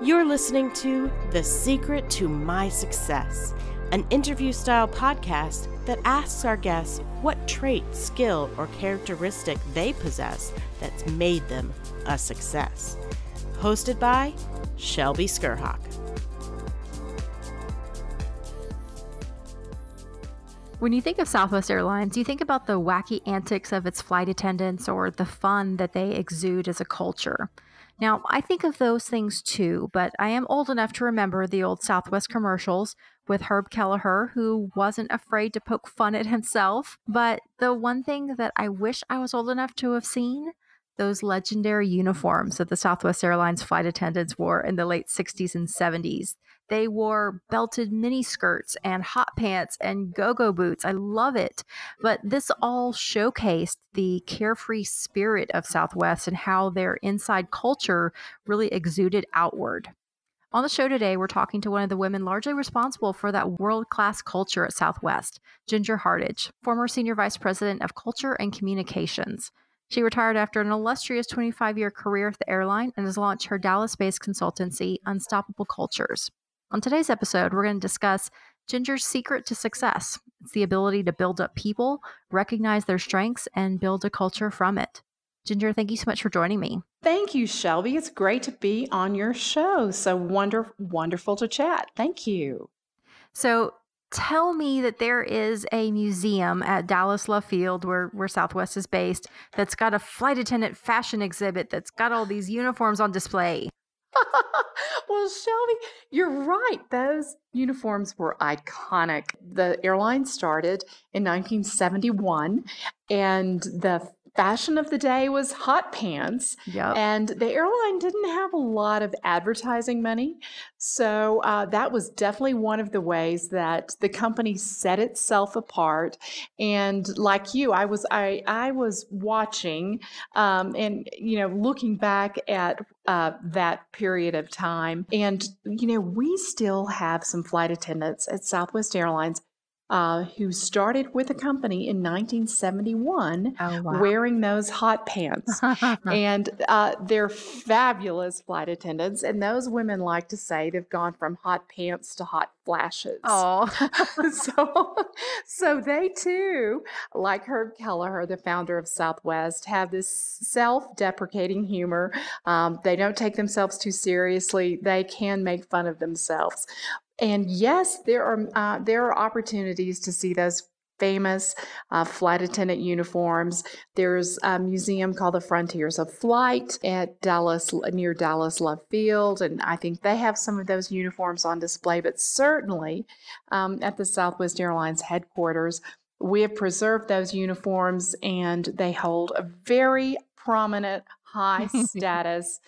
You're listening to The Secret to My Success, an interview-style podcast that asks our guests what trait, skill, or characteristic they possess that's made them a success. Hosted by Shelby Skurhawk. When you think of Southwest Airlines, you think about the wacky antics of its flight attendants or the fun that they exude as a culture. Now, I think of those things too, but I am old enough to remember the old Southwest commercials with Herb Kelleher, who wasn't afraid to poke fun at himself. But the one thing that I wish I was old enough to have seen, those legendary uniforms that the Southwest Airlines flight attendants wore in the late 60s and 70s. They wore belted mini skirts and hot pants and go-go boots. I love it. But this all showcased the carefree spirit of Southwest and how their inside culture really exuded outward. On the show today, we're talking to one of the women largely responsible for that world-class culture at Southwest, Ginger Hardage, former Senior Vice President of Culture and Communications. She retired after an illustrious 25-year career at the airline and has launched her Dallas-based consultancy, Unstoppable Cultures. On today's episode, we're going to discuss Ginger's secret to success. It's the ability to build up people, recognize their strengths, and build a culture from it. Ginger, thank you so much for joining me. Thank you, Shelby. It's great to be on your show. So wonderful to chat. Thank you. So tell me that there is a museum at Dallas Love Field where Southwest is based that's got a flight attendant fashion exhibit that's got all these uniforms on display. Well, Shelby, you're right. Those uniforms were iconic. The airline started in 1971, and the fashion of the day was hot pants. Yep. And the airline didn't have a lot of advertising money. So that was definitely one of the ways that the company set itself apart. And like you, I was watching and, looking back at that period of time. And, we still have some flight attendants at Southwest Airlines who started with the company in 1971 wearing those hot pants. And they're fabulous flight attendants. And those women like to say they've gone from hot pants to hot flashes. Oh, so they too, like Herb Kelleher, the founder of Southwest, have this self-deprecating humor. They don't take themselves too seriously. They can make fun of themselves. And yes, there are opportunities to see those famous flight attendant uniforms. There's a museum called the Frontiers of Flight at Dallas, near Dallas Love Field, and I think they have some of those uniforms on display. But certainly at the Southwest Airlines headquarters, we have preserved those uniforms, and they hold a very prominent high status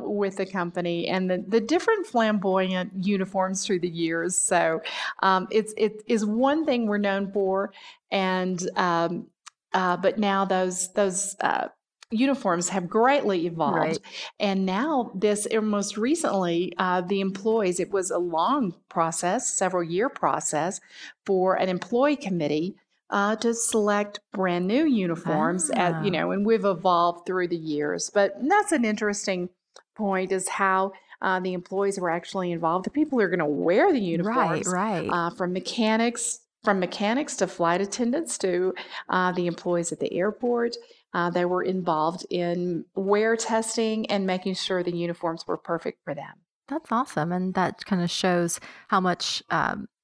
with the company and the different flamboyant uniforms through the years. So it is one thing we're known for, and but now those uniforms have greatly evolved. Right. And now most recently, the employees, it was a long process, several year process for an employee committee to select brand new uniforms and we've evolved through the years. But that's an interesting point, is how the employees were actually involved. The people who are going to wear the uniforms, right. From mechanics to flight attendants to the employees at the airport. They were involved in wear testing and making sure the uniforms were perfect for them. That's awesome. And that kind of shows how much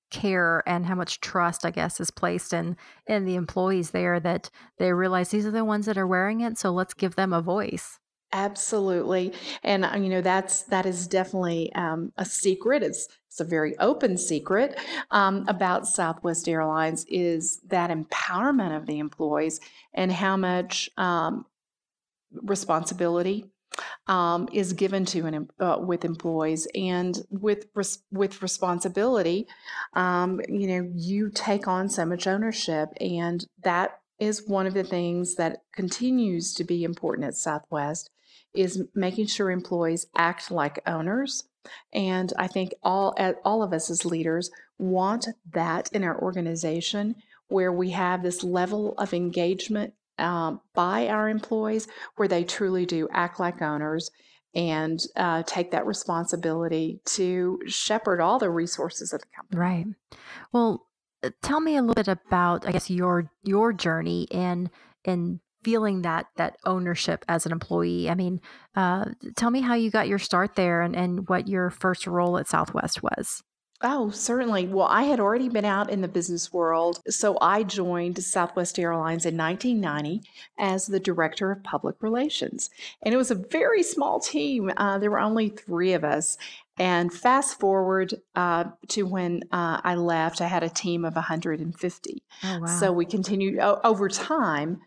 care and how much trust, I guess, is placed in the employees there, that they realize these are the ones that are wearing it. So let's give them a voice. Absolutely. And, that is definitely a secret. It's a very open secret about Southwest Airlines, is that empowerment of the employees and how much responsibility is given to with employees. And with responsibility, you take on so much ownership, and that is one of the things that continues to be important at Southwest, is making sure employees act like owners. And I think all of us as leaders want that in our organization, where we have this level of engagement by our employees, where they truly do act like owners and take that responsibility to shepherd all the resources of the company. Right. Well, tell me a little bit about, I guess, your journey in feeling that ownership as an employee. I mean, tell me how you got your start there and what your first role at Southwest was. Oh, certainly. Well, I had already been out in the business world, so I joined Southwest Airlines in 1990 as the director of public relations. And it was a very small team. There were only three of us. And fast forward to when I left, I had a team of 150. Oh, So wow. we continued over time.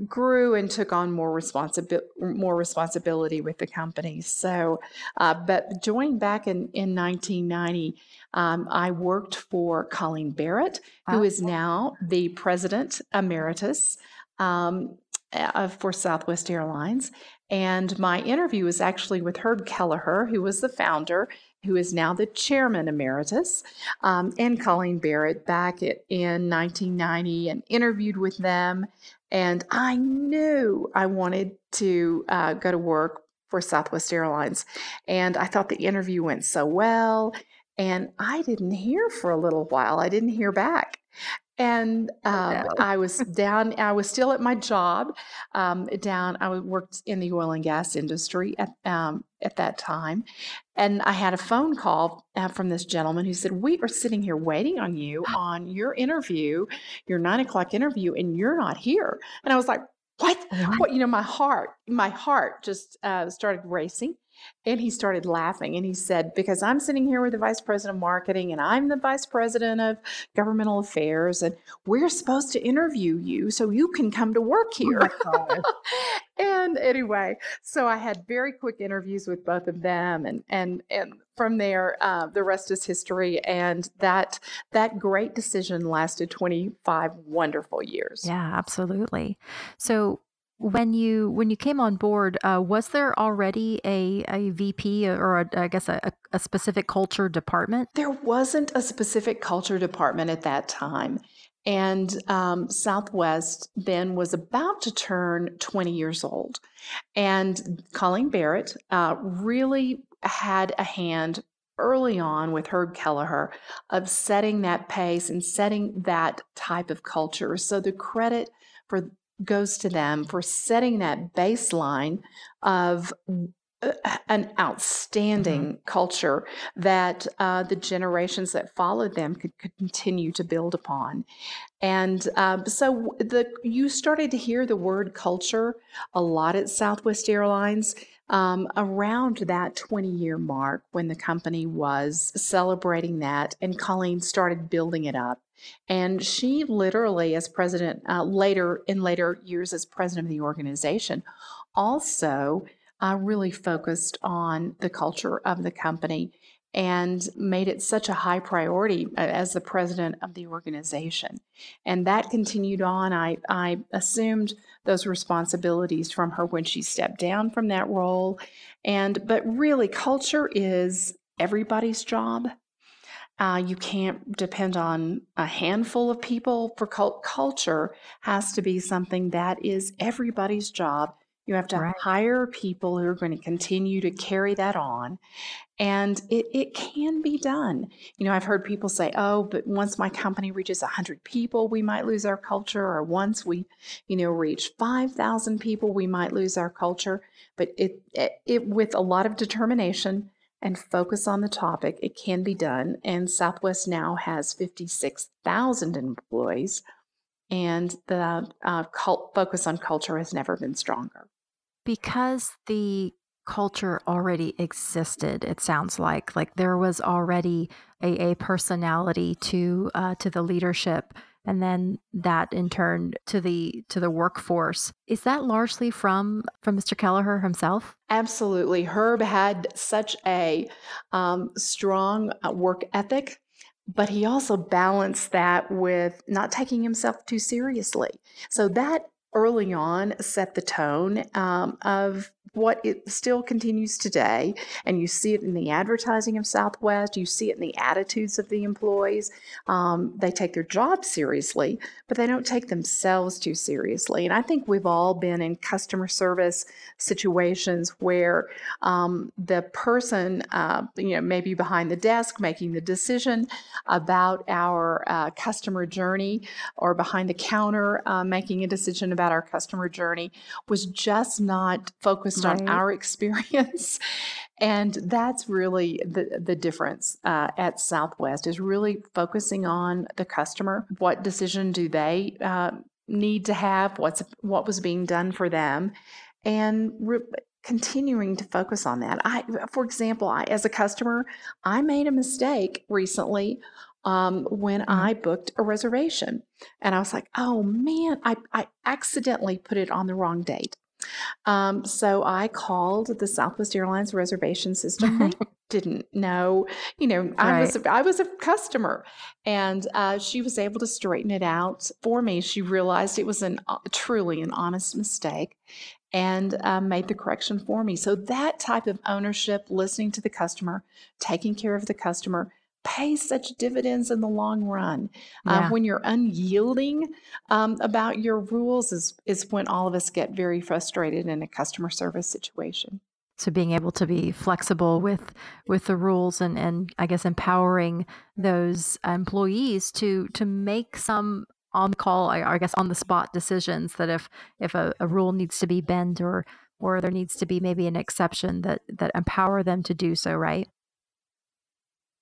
Grew and took on more responsibility with the company. So, but joining back in 1990, I worked for Colleen Barrett, who Oh, is now the president emeritus um, for Southwest Airlines. And my interview was actually with Herb Kelleher, who was the founder, who is now the chairman emeritus, and Colleen Barrett in 1990, and interviewed with them. And I knew I wanted to go to work for Southwest Airlines. And I thought the interview went so well. And I didn't hear for a little while. I didn't hear back. And oh no. I was down, I was still at my job I worked in the oil and gas industry at that time. And I had a phone call from this gentleman who said, "We are sitting here waiting on you on your interview, your 9 o'clock interview, and you're not here." And I was like, "What? What? What?" My heart just started racing. And he started laughing and he said, "Because I'm sitting here with the vice president of marketing and I'm the vice president of governmental affairs, and we're supposed to interview you so you can come to work Oh here." my God. And anyway, so I had very quick interviews with both of them, and from there, the rest is history. And that great decision lasted 25 wonderful years. Yeah, absolutely. So when you came on board, was there already a VP or I guess a specific culture department? There wasn't a specific culture department at that time. And Southwest then was about to turn 20 years old. And Colleen Barrett really had a hand early on with Herb Kelleher of setting that pace and setting that type of culture. So the credit for goes to them for setting that baseline of an Mhm. outstanding culture that the generations that followed them could continue to build upon. And so you started to hear the word culture a lot at Southwest Airlines around that 20-year mark when the company was celebrating that, and Colleen started building it up. And she literally, as president, later years as president of the organization, also really focused on the culture of the company and made it such a high priority as the president of the organization. And that continued on. I assumed those responsibilities from her when she stepped down from that role. But really, culture is everybody's job. You can't depend on a handful of people for culture has to be something that is everybody's job. You have to Right. hire people who are going to continue to carry that on. And it can be done. I've heard people say, "Oh, but once my company reaches 100 people, we might lose our culture. Or once we, reach 5,000 people, we might lose our culture." But it with a lot of determination and focus on the topic, it can be done. And Southwest now has 56,000 employees, and the focus on culture has never been stronger. Because the culture already existed, it sounds like there was already a personality to the leadership, and then that in turn to the workforce. Is that largely from Mr. Kelleher himself? Absolutely. Herb had such a strong work ethic, but he also balanced that with not taking himself too seriously. So that early on set the tone of what it still continues today. And you see it in the advertising of Southwest, you see it in the attitudes of the employees. They take their job seriously, but they don't take themselves too seriously. And I think we've all been in customer service situations where the person, maybe behind the desk making the decision about our customer journey, or behind the counter making a decision about our customer journey, was just not focused on our experience. And that's really the difference at Southwest, is really focusing on the customer. What decision do they need to have? What was being done for them? And continuing to focus on that. For example, as a customer, I made a mistake recently when I booked a reservation. And I was like, oh man, I accidentally put it on the wrong date. So I called the Southwest Airlines reservation system. They didn't know, I was a customer, and she was able to straighten it out for me. She realized it was truly an honest mistake, and made the correction for me. So that type of ownership, listening to the customer, taking care of the customer, pays such dividends in the long run. When you're unyielding about your rules is when all of us get very frustrated in a customer service situation. So being able to be flexible with the rules and I guess empowering those employees to make some on call, I guess on the spot decisions, that if a rule needs to be bent or there needs to be maybe an exception, that empower them to do so, right?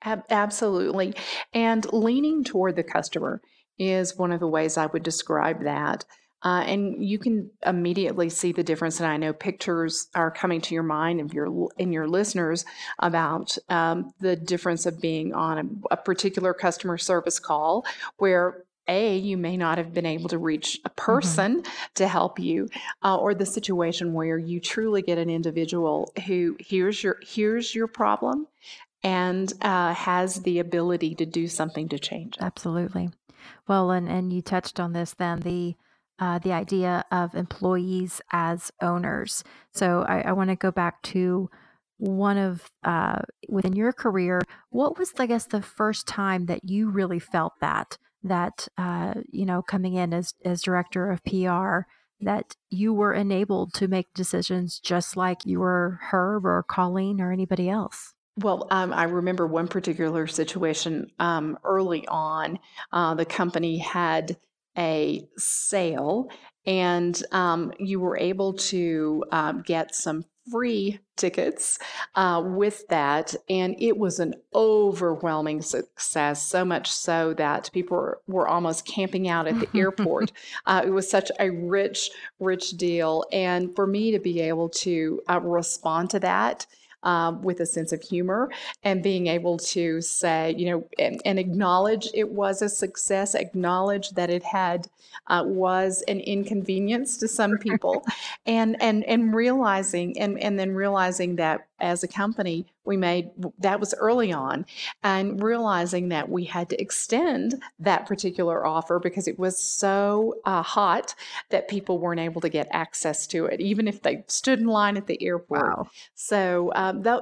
Absolutely. And leaning toward the customer is one of the ways I would describe that. And you can immediately see the difference. And I know pictures are coming to your mind of your listeners about the difference of being on a particular customer service call where you may not have been able to reach a person to help you, or the situation where you truly get an individual who hears your problem and has the ability to do something to change it. Absolutely. Well, and you touched on this then, the idea of employees as owners. So I want to go back to one of within your career. What was, I guess, the first time that you really felt that coming in as director of PR, that you were enabled to make decisions just like you were Herb or Colleen or anybody else? Well, I remember one particular situation early on. The company had a sale, and you were able to get some free tickets with that. And it was an overwhelming success, so much so that people were almost camping out at the airport. It was such a rich deal. And for me to be able to respond to that with a sense of humor, and being able to say, and acknowledge it was a success, acknowledge that it had was an inconvenience to some people, and realizing and then realizing that as a company that was early on, and realizing that we had to extend that particular offer because it was so hot that people weren't able to get access to it, even if they stood in line at the airport. Wow. So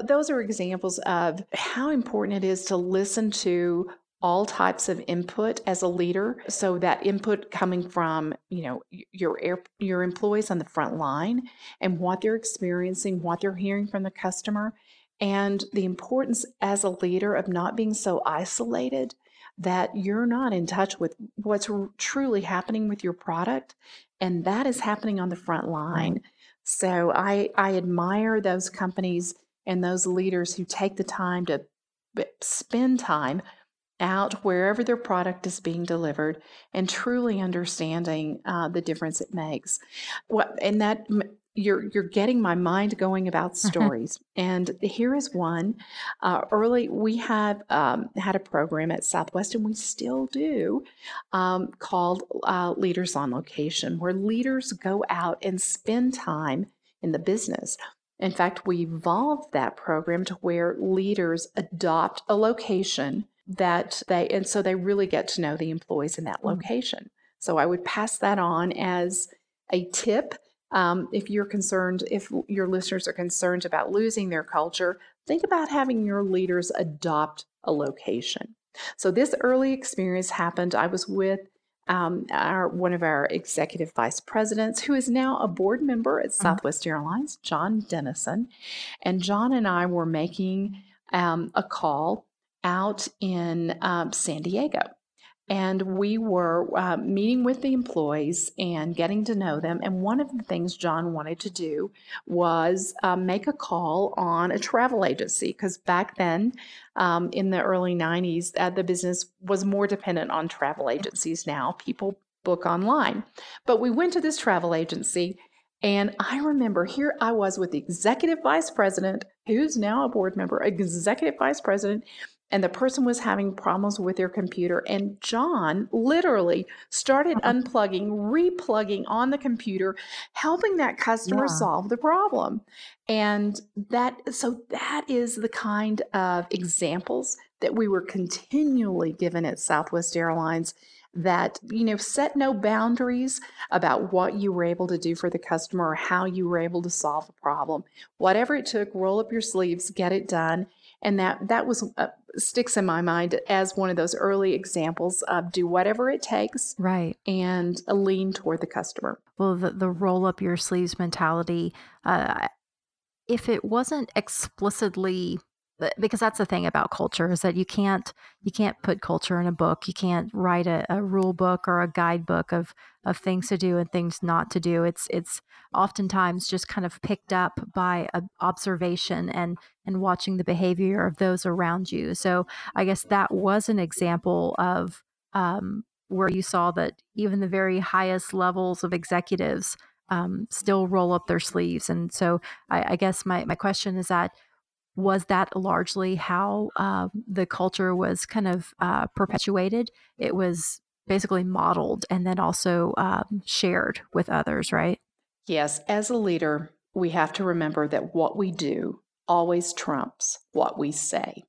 those are examples of how important it is to listen to all types of input as a leader. So that input coming from, your employees on the front line and what they're experiencing, what they're hearing from the customer, and the importance as a leader of not being so isolated that you're not in touch with what's truly happening with your product. And that is happening on the front line. Right. So I admire those companies and those leaders who take the time to spend time out wherever their product is being delivered and truly understanding the difference it makes. And that you're getting my mind going about stories. And here is one. Early, we have had a program at Southwest, and we still do, called Leaders on Location, where leaders go out and spend time in the business. In fact, we evolved that program to where leaders adopt a location and so they really get to know the employees in that location. So I would pass that on as a tip. If your listeners are concerned about losing their culture, think about having your leaders adopt a location. So this early experience happened. I was with one of our executive vice presidents, who is now a board member at Mhm. Southwest Airlines, John Dennison. And John and I were making a call out in San Diego. And we were meeting with the employees and getting to know them. And one of the things John wanted to do was make a call on a travel agency, because back then, in the early 90s, the business was more dependent on travel agencies. Now people book online. But we went to this travel agency, and I remember here I was with the executive vice president, who's now a board member, executive vice president, and the person was having problems with their computer. And John literally started unplugging, replugging on the computer, helping that customer Yeah. solve the problem. And that is the kind of examples that we were continually given at Southwest Airlines, that, set no boundaries about what you were able to do for the customer or how you were able to solve a problem. Whatever it took, roll up your sleeves, get it done. And that was sticks in my mind as one of those early examples of do whatever it takes Right. and lean toward the customer. Well, the roll up your sleeves mentality, if it wasn't explicitly, because that's the thing about culture, is that you can't put culture in a book. You can't write a rule book or a guidebook of things to do and things not to do. It's oftentimes just kind of picked up by observation and watching the behavior of those around you. So I guess that was an example of where you saw that even the very highest levels of executives still roll up their sleeves. And so I guess my question is that, was that largely how the culture was kind of perpetuated? It was basically modeled and then also shared with others, right? Yes, as a leader, we have to remember that what we do always trumps what we say.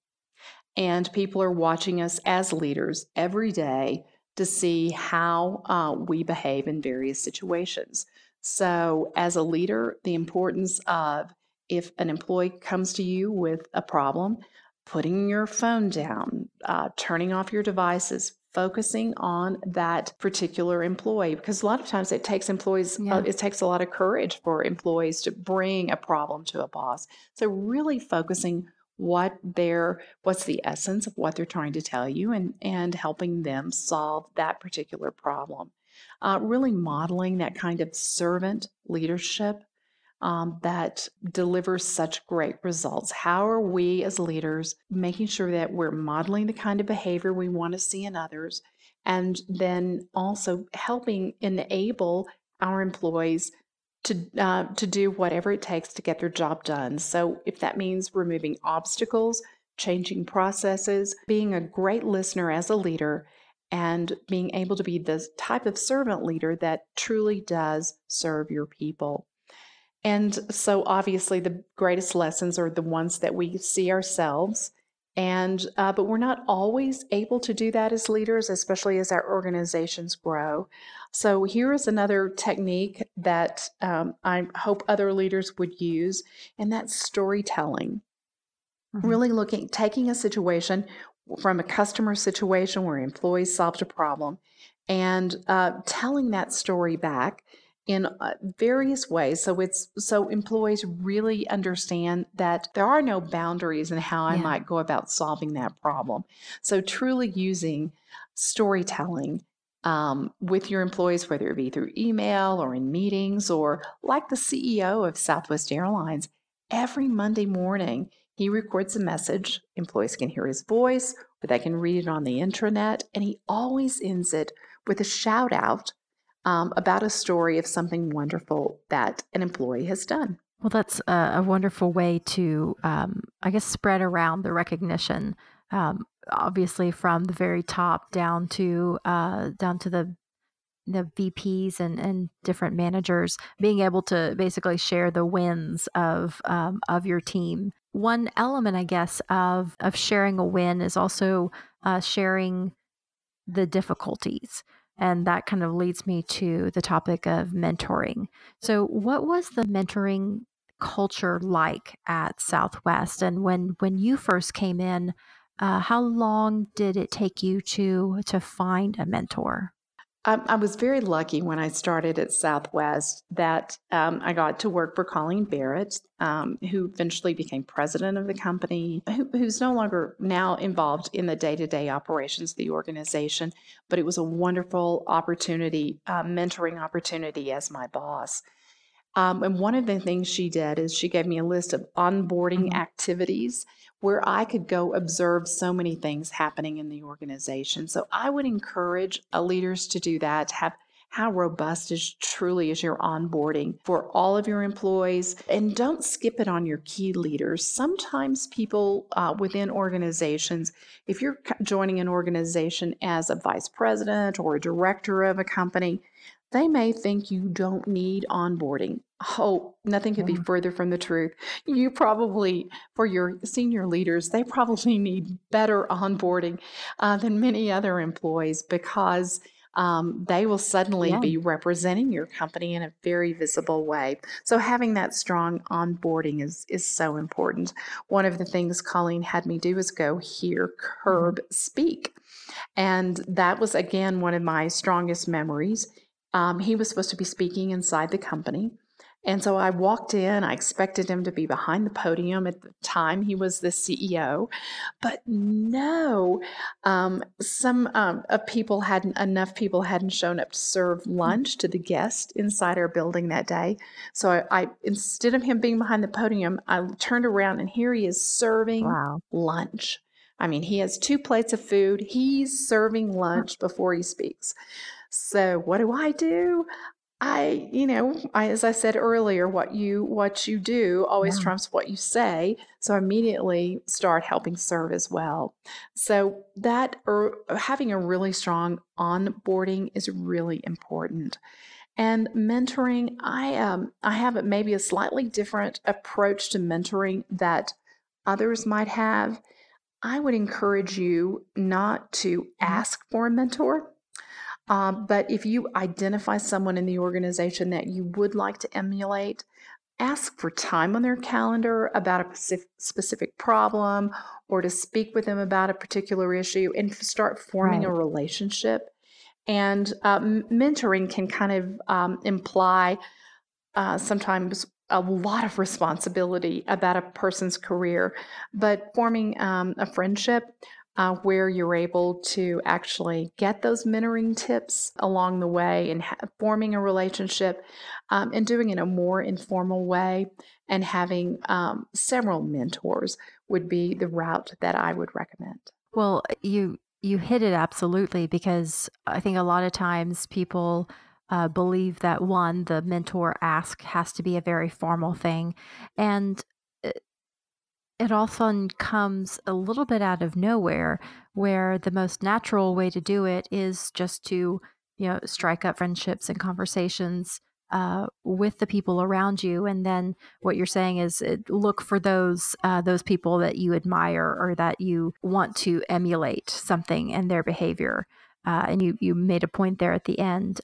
And people are watching us as leaders every day to see how we behave in various situations. So, as a leader, the importance of, if an employee comes to you with a problem, putting your phone down, turning off your devices, focusing on that particular employee, because a lot of times it takes Yeah. it takes a lot of courage for employees to bring a problem to a boss. So really focusing what's the essence of what they're trying to tell you, and helping them solve that particular problem. Really modeling that kind of servant leadership that delivers such great results. How are we as leaders making sure that we're modeling the kind of behavior we want to see in others, and then also helping enable our employees to do whatever it takes to get their job done. So if that means removing obstacles, changing processes, being a great listener as a leader, and being able to be the type of servant leader that truly does serve your people. And so obviously the greatest lessons are the ones that we see ourselves. And but we're not always able to do that as leaders, especially as our organizations grow. So here is another technique that I hope other leaders would use, and that's storytelling. Mhm. Really taking a situation from a customer situation where employees solved a problem, and telling that story back in various ways, so employees really understand that there are no boundaries in how I Yeah. might go about solving that problem. So truly using storytelling with your employees, whether it be through email or in meetings, or like the CEO of Southwest Airlines, every Monday morning he records a message. Employees can hear his voice, or they can read it on the intranet, and he always ends it with a shout out about a story of something wonderful that an employee has done. Well, that's a wonderful way to, I guess, spread around the recognition. Obviously, from the very top down to the VPs and different managers, being able to basically share the wins of your team. One element, I guess, of sharing a win is also sharing the difficulties. And that kind of leads me to the topic of mentoring. So, what was the mentoring culture like at Southwest? And when you first came in, how long did it take you to find a mentor? I was very lucky when I started at Southwest that I got to work for Colleen Barrett, who eventually became president of the company, who's no longer now involved in the day-to-day operations of the organization. But it was a wonderful opportunity, mentoring opportunity as my boss. And one of the things she did is she gave me a list of onboarding Mhm. activities where I could go observe so many things happening in the organization. So I would encourage leaders to do that, to have how robust is truly is your onboarding for all of your employees. And don't skip it on your key leaders. Sometimes people within organizations, if you're joining an organization as a vice president or a director of a company, they may think you don't need onboarding. Oh, nothing could be Yeah. further from the truth. You probably, for your senior leaders, they probably need better onboarding than many other employees because they will suddenly Yeah. be representing your company in a very visible way. So having that strong onboarding is so important. One of the things Colleen had me do is go hear Mhm. Herb speak. And that was, again, one of my strongest memories. He was supposed to be speaking inside the company. And so I walked in. I expected him to be behind the podium. At the time, he was the CEO. But no, some of people hadn't, enough people hadn't shown up to serve Mm. lunch to the guests inside our building that day. So I instead of him being behind the podium, I turned around and here he is serving Wow. lunch. I mean, he has 2 plates of food. He's serving Mm. lunch before he speaks. So what do? As I said earlier, what you do always Yeah. trumps what you say. So I immediately start helping serve as well. So that having a really strong onboarding is really important. And mentoring, I have maybe a slightly different approach to mentoring that others might have. I would encourage you not to Mhm. ask for a mentor. But if you identify someone in the organization that you would like to emulate, ask for time on their calendar about a specific problem or to speak with them about a particular issue and start forming a Right. relationship. And mentoring can kind of imply sometimes a lot of responsibility about a person's career, but forming a friendship where you're able to actually get those mentoring tips along the way and forming a relationship and doing it in a more informal way and having several mentors would be the route that I would recommend. Well, you hit it absolutely because I think a lot of times people believe that one, the mentor ask has to be a very formal thing, and it often comes a little bit out of nowhere, where the most natural way to do it is just to, strike up friendships and conversations with the people around you. And then what you're saying is look for those people that you admire or that you want to emulate something in their behavior. And you made a point there at the end.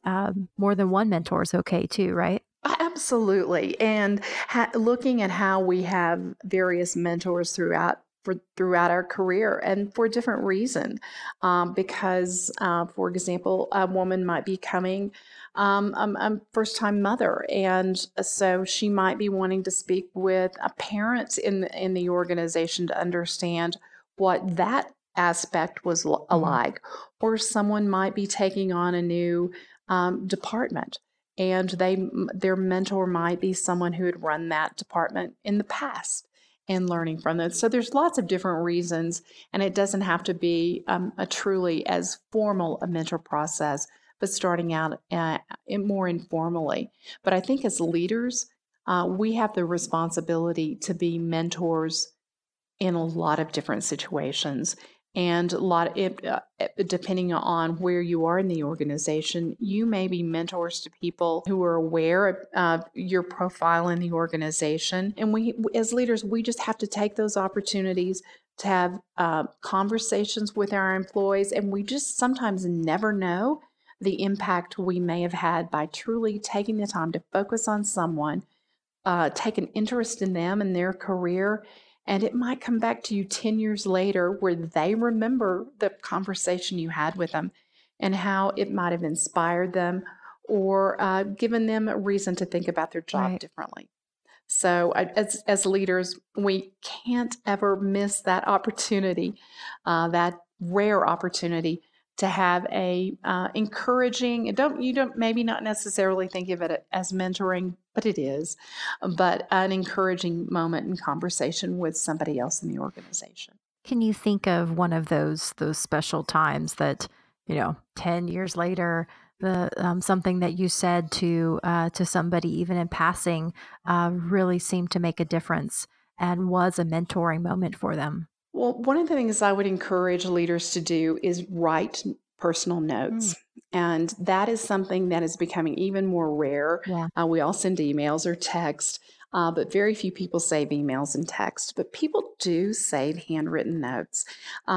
More than one mentor is okay too, right? Absolutely. And looking at how we have various mentors throughout our career and for a different reason. Because, for example, a woman might be coming a first time mother, and so she might be wanting to speak with a parent in the organization to understand what that aspect was Hmm. alike, or someone might be taking on a new department and their mentor might be someone who had run that department in the past and learning from it. So there's lots of different reasons, and it doesn't have to be a truly as formal a mentor process, but starting out more informally. But I think as leaders, we have the responsibility to be mentors in a lot of different situations. And a lot depending on where you are in the organization, you may be mentors to people who are aware of your profile in the organization. And we, as leaders, we just have to take those opportunities to have conversations with our employees. And we just sometimes never know the impact we may have had by truly taking the time to focus on someone, take an interest in them and their career. And it might come back to you 10 years later where they remember the conversation you had with them and how it might have inspired them or given them a reason to think about their job Right. differently. So, as leaders, we can't ever miss that opportunity, that rare opportunity to have a encouraging. You don't maybe not necessarily think of it as mentoring, but it is, but an encouraging moment in conversation with somebody else in the organization. Can you think of one of those special times that, 10 years later, the something that you said to somebody, even in passing, really seemed to make a difference and was a mentoring moment for them? Well, one of the things I would encourage leaders to do is write personal Mm, notes. And that is something that is becoming even more rare. yeah. We all send emails or text, but very few people save emails and text. But people do save handwritten notes.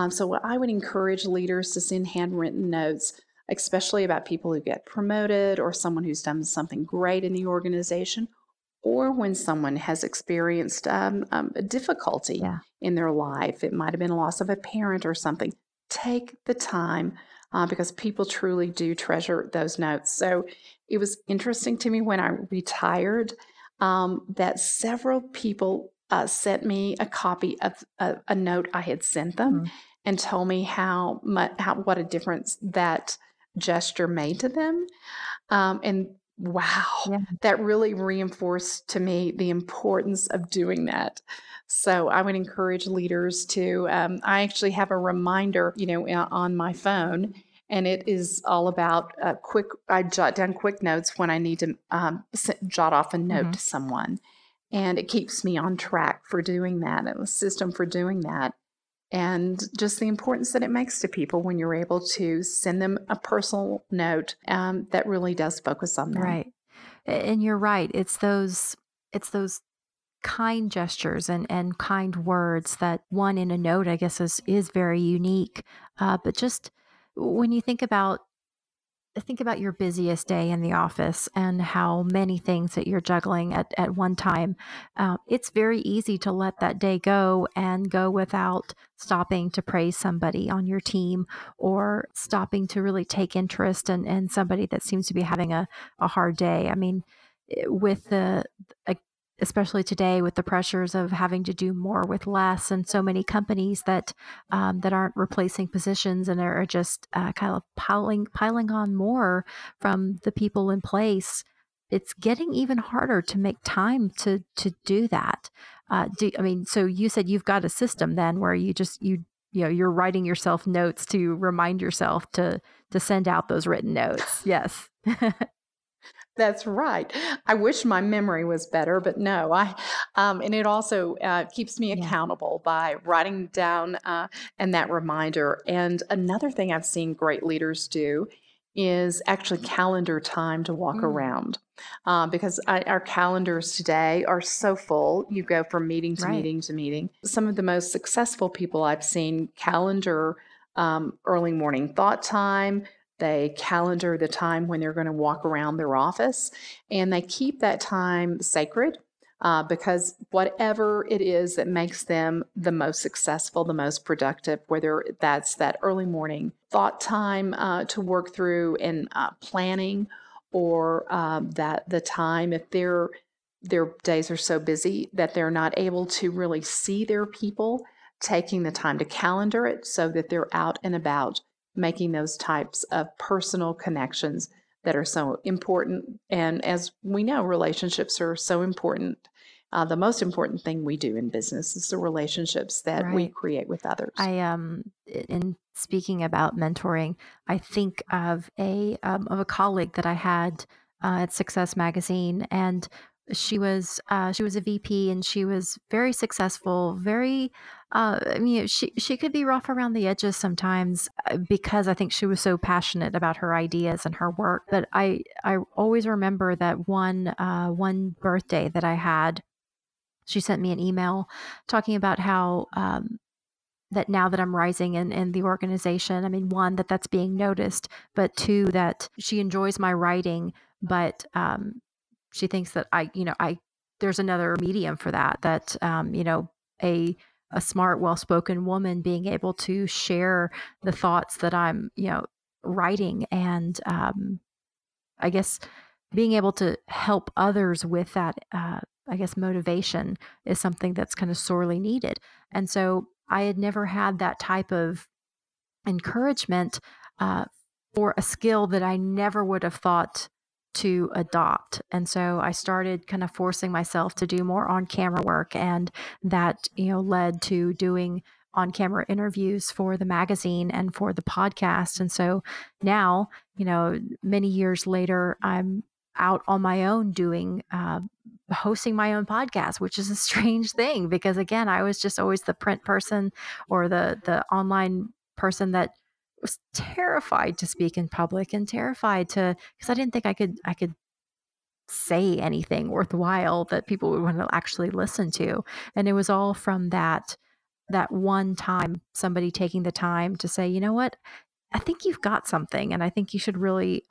So, what I would encourage leaders to send handwritten notes, especially about people who get promoted or someone who's done something great in the organization, or when someone has experienced a difficulty Yeah. in their life. It might have been a loss of a parent or something. Take the time because people truly do treasure those notes. So it was interesting to me when I retired that several people sent me a copy of a note I had sent them Mhm. and told me what a difference that gesture made to them. And wow, Yeah. that really reinforced to me the importance of doing that. So I would encourage leaders to. I actually have a reminder, on my phone, and it is all about quick. I jot down quick notes when I need to jot off a note Mhm. to someone, and it keeps me on track for doing that. And a system for doing that and just the importance that it makes to people when you're able to send them a personal note that really does focus on them. Right. And you're right. It's those kind gestures and kind words that one in a note, I guess, is very unique. But just when you think about your busiest day in the office and how many things that you're juggling at one time. It's very easy to let that day go and go without stopping to praise somebody on your team or stopping to really take interest in somebody that seems to be having a hard day. I mean, with uh, especially today with the pressures of having to do more with less and so many companies that aren't replacing positions and are just kind of piling on more from the people in place. It's getting even harder to make time to do that. I mean, so you said you've got a system then where you're writing yourself notes to remind yourself to send out those written notes. Yes. That's right. I wish my memory was better, but no, and it also keeps me Yeah. accountable by writing down and that reminder. And another thing I've seen great leaders do is actually calendar time to walk Mm, around because our calendars today are so full. You go from meeting to right. meeting to meeting. Some of the most successful people I've seen calendar early morning thought time. They calendar the time when they're going to walk around their office, and they keep that time sacred because whatever it is that makes them the most successful, the most productive, whether that's that early morning thought time to work through and planning, or that the time if their days are so busy that they're not able to really see their people, taking the time to calendar it so that they're out and about making those types of personal connections that are so important. And as we know, relationships are so important. The most important thing we do in business is the relationships that we Right. create with others. In speaking about mentoring, I think of a colleague that I had at Success Magazine, and she was a VP, and she was very successful. Very, I mean, she could be rough around the edges sometimes because I think she was so passionate about her ideas and her work. But I always remember that one birthday that I had. She sent me an email talking about how that now that I'm rising in the organization, I mean, one, that's being noticed, but two, that she enjoys my writing, but she thinks that there's another medium for that, a a smart, well-spoken woman being able to share the thoughts that I'm, writing, and I guess being able to help others with that, motivation is something that's kind of sorely needed. And so I had never had that type of encouragement uh, for a skill that I never would have thought to adopt. And so I started kind of forcing myself to do more on camera work. And that, led to doing on camera interviews for the magazine and for the podcast. And so now, many years later, I'm out on my own doing, hosting my own podcast, which is a strange thing because, again, I was just always the print person or the online person that was terrified to speak in public and terrified to, because I didn't think I could say anything worthwhile that people would want to actually listen to. And it was all from that one time, somebody taking the time to say, you know what, I think you've got something, and I think you should really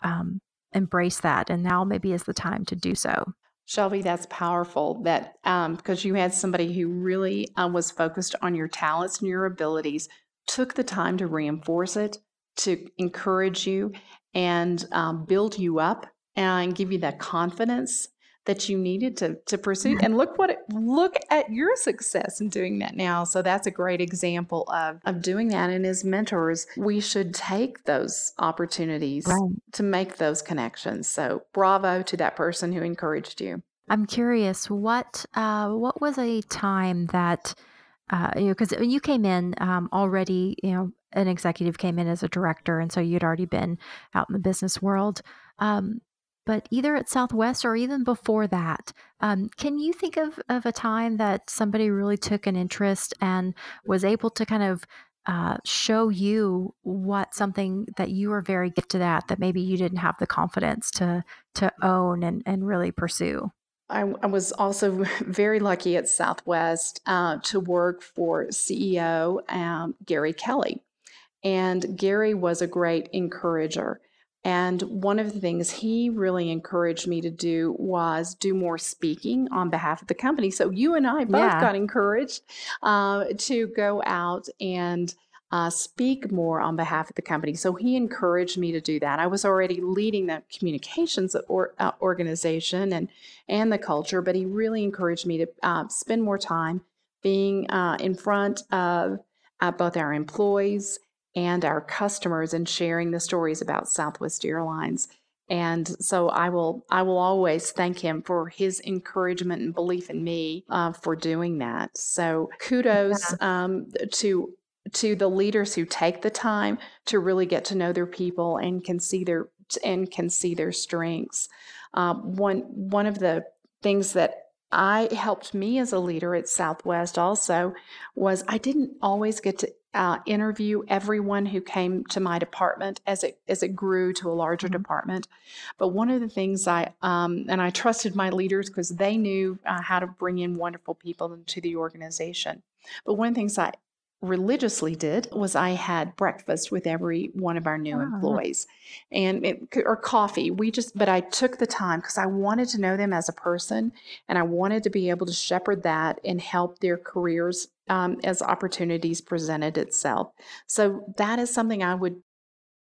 embrace that. And now maybe is the time to do so. Shelby, that's powerful that because you had somebody who really was focused on your talents and your abilities, took the time to reinforce it, to encourage you and build you up and give you that confidence that you needed to pursue. And look at your success in doing that now. So that's a great example of doing that. And as mentors, we should take those opportunities Right. to make those connections. So bravo to that person who encouraged you. I'm curious, what was a time that because when you came in already, an executive came in as a director, and so you'd already been out in the business world. Um, but either at Southwest or even before that, can you think of a time that somebody really took an interest and was able to kind of show you what something that you were very gifted at that maybe you didn't have the confidence to own and really pursue? I was also very lucky at Southwest to work for CEO Gary Kelly. And Gary was a great encourager. And one of the things he really encouraged me to do was do more speaking on behalf of the company. So you and I both Yeah. got encouraged to go out and speak more on behalf of the company. So he encouraged me to do that. I was already leading the communications organization and the culture, but he really encouraged me to spend more time being in front of both our employees and our customers and sharing the stories about Southwest Airlines. And so I will always thank him for his encouragement and belief in me for doing that. So kudos to the leaders who take the time to really get to know their people and can see their strengths. One of the things that I helped me as a leader at Southwest also was I didn't always get to interview everyone who came to my department as it grew to a larger Mhm. department. But one of the things I trusted my leaders because they knew how to bring in wonderful people into the organization. But one of the things I religiously did was I had breakfast with every one of our new Oh, nice. employees or coffee. But I took the time because I wanted to know them as a person and I wanted to be able to shepherd that and help their careers as opportunities presented itself. So that is something I would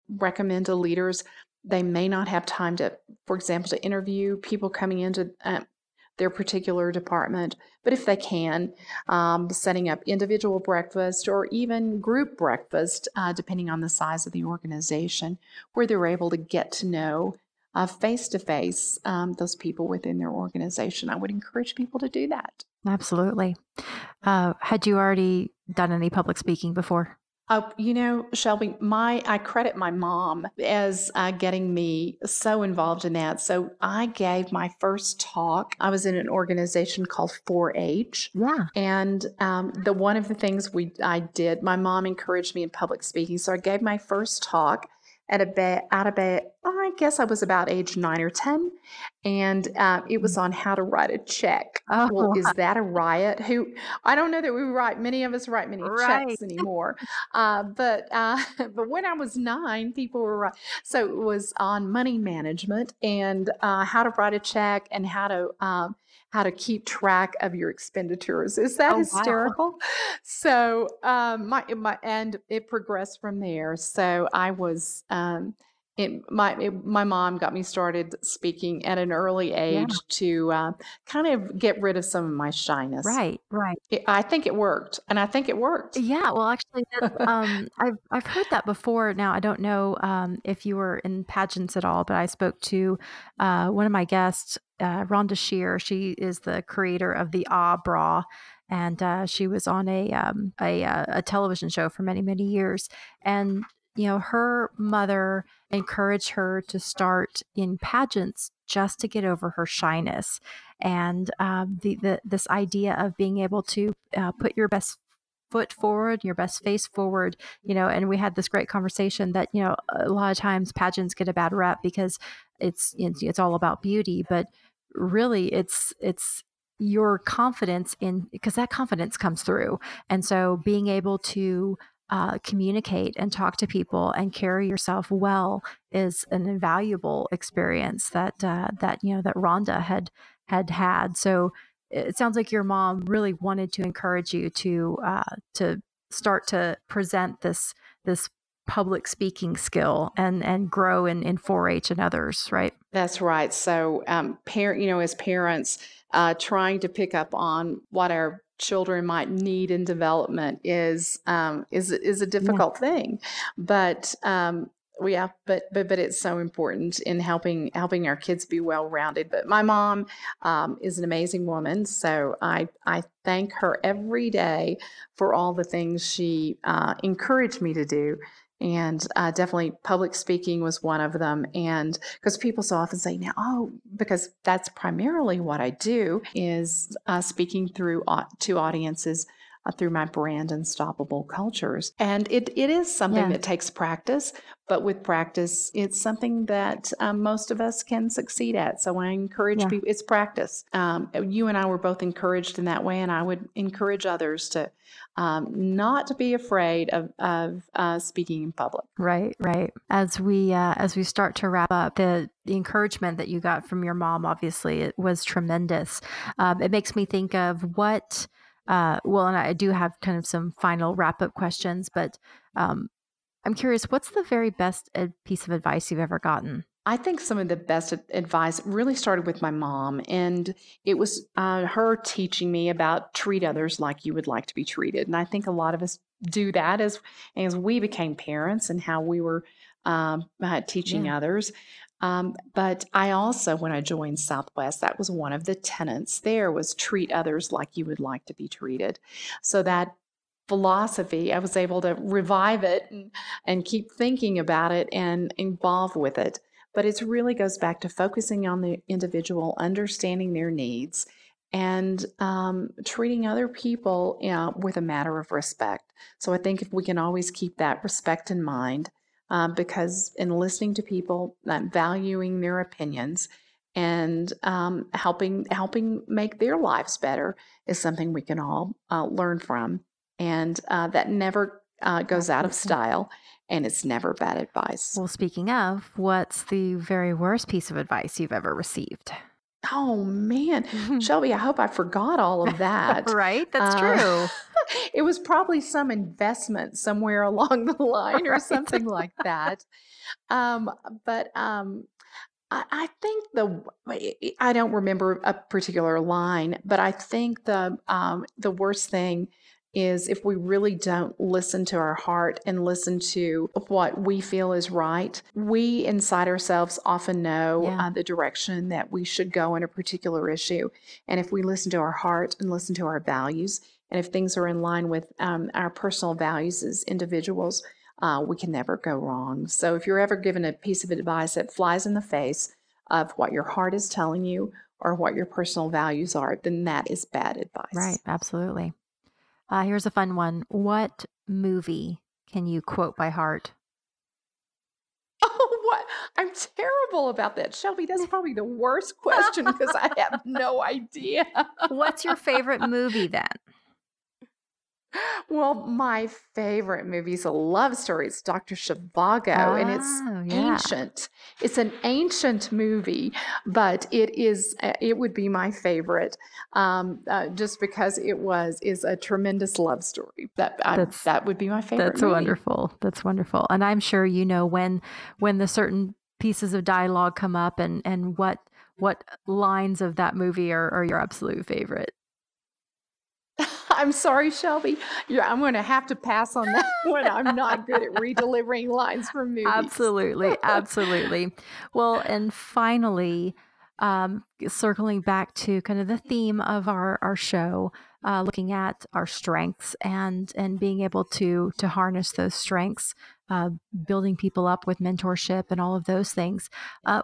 recommend to leaders. They may not have time to, for example, to interview people coming into their particular department, but if they can, setting up individual breakfast or even group breakfast, depending on the size of the organization, where they're able to get to know face to face those people within their organization. I would encourage people to do that. Absolutely. Had you already done any public speaking before? Shelby, I credit my mom as getting me so involved in that. So I gave my first talk. I was in an organization called 4-H, Yeah. and the one of the things I did, my mom encouraged me in public speaking. So I gave my first talk at I guess I was about age 9 or 10, and it was Mm. on how to write a check. Oh, Well, is that a riot? Who I don't know that we write. Many of us write many right. checks anymore, but but when I was 9, people were so it was on money management and how to write a check and how to keep track of your expenditures. Is that Oh, wow. hysterical? So my and it progressed from there. So I was. My mom got me started speaking at an early Yeah. age to kind of get rid of some of my shyness. Right, right. I think it worked, and I think it worked. Yeah, well, actually, I've heard that before. Now, I don't know if you were in pageants at all, but I spoke to one of my guests, Rhonda Shear. She is the creator of the Ah Bra, and she was on a television show for many many years. And her mother encouraged her to start in pageants just to get over her shyness, and this idea of being able to put your best foot forward, your best face forward, and we had this great conversation that, a lot of times pageants get a bad rep because it's all about beauty, but really it's your confidence in because that confidence comes through. And so being able to communicate and talk to people and carry yourself well is an invaluable experience that Rhonda had. So it sounds like your mom really wanted to encourage you to start to present this public speaking skill and grow in 4-H and others, right? That's right. So, as parents, trying to pick up on what our children might need in development is a Yeah, difficult thing, but yeah, but it's so important in helping our kids be well rounded. But my mom is an amazing woman, so I thank her every day for all the things she encouraged me to do. And definitely public speaking was one of them. And because people so often say now, oh, because that's primarily what I do is speaking to audiences through my brand Unstoppable Cultures. And it is something yeah, that takes practice, but with practice, it's something that most of us can succeed at. So I encourage yeah. people, it's practice. You and I were both encouraged in that way, and I would encourage others to not to be afraid of speaking in public. Right, right. As we start to wrap up, the encouragement that you got from your mom, obviously, it was tremendous. It makes me think of what. Well, and I do have kind of some final wrap up questions, but I'm curious, what's the very best piece of advice you've ever gotten? I think some of the best advice really started with my mom, and it was her teaching me about treat others like you would like to be treated. And I think a lot of us do that as we became parents and how we were teaching Yeah, others. But I also, when I joined Southwest, that was one of the tenets there was treat others like you would like to be treated. So that philosophy, I was able to revive it and keep thinking about it and involve with it. But it really goes back to focusing on the individual, understanding their needs, and treating other people with a matter of respect. So I think if we can always keep that respect in mind, because in listening to people, valuing their opinions, and helping make their lives better is something we can all learn from, and that never goes out of absolutely. style, and it's never bad advice. Well, speaking of, what's the very worst piece of advice you've ever received? Oh man, Shelby, I hope I forgot all of that. Right? That's Uh, true. it was probably some investment somewhere along the line or Right. something like that. Um, but I think I don't remember a particular line, but I think the worst thing is if we really don't listen to our heart and listen to what we feel is right. We inside ourselves often know Yeah. the direction that we should go in a particular issue, and if we listen to our heart and listen to our values, and if things are in line with our personal values as individuals, we can never go wrong. So if you're ever given a piece of advice that flies in the face of what your heart is telling you or what your personal values are, then that is bad Right. advice. Absolutely. Here's a fun one. What movie can you quote by heart? Oh, what? I'm terrible about that, Shelby. That's probably the worst question because I have no idea. What's your favorite movie then? Well, my favorite movie is a love story. It's Dr. Zhivago, and it's Oh, yeah. ancient. It's an ancient movie, but it would be my favorite, just because is a tremendous love story. That would be my favorite That's movie. wonderful. That's wonderful. And I'm sure you know when the certain pieces of dialogue come up and what lines of that movie are your absolute favorite. I'm sorry, Shelby. I'm going to have to pass on that one. I'm not good at redelivering lines from movies. Absolutely. Absolutely. Well, and finally, circling back to kind of the theme of our show, looking at our strengths and being able to harness those strengths, building people up with mentorship and all of those things.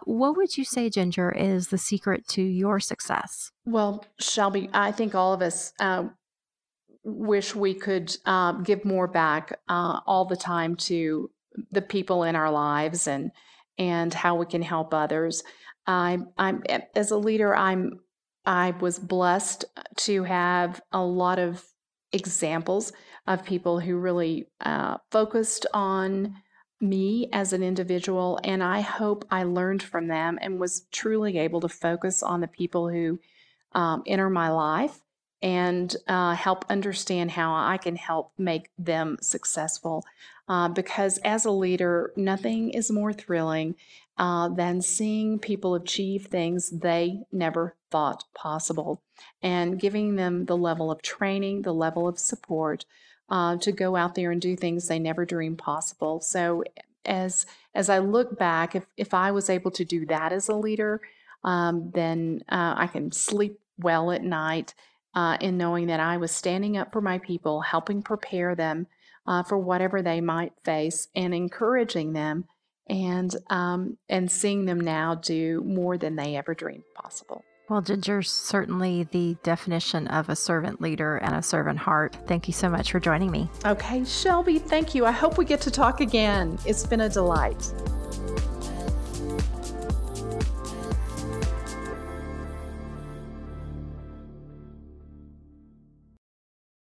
What would you say, Ginger, is the secret to your success? Well, Shelby, I think all of us wish we could give more back all the time to the people in our lives and how we can help others. I'm as a leader, I was blessed to have a lot of examples of people who really focused on me as an individual, and I hope I learned from them and was truly able to focus on the people who enter my life and help understand how I can help make them successful. Because as a leader, nothing is more thrilling than seeing people achieve things they never thought possible and giving them the level of training, the level of support to go out there and do things they never dreamed possible. So as I look back, if I was able to do that as a leader, then I can sleep well at night in knowing that I was standing up for my people, helping prepare them for whatever they might face, and encouraging them, and seeing them now do more than they ever dreamed possible. Well, Ginger's certainly the definition of a servant leader and a servant heart. Thank you so much for joining me. Okay, Shelby, thank you. I hope we get to talk again. It's been a delight.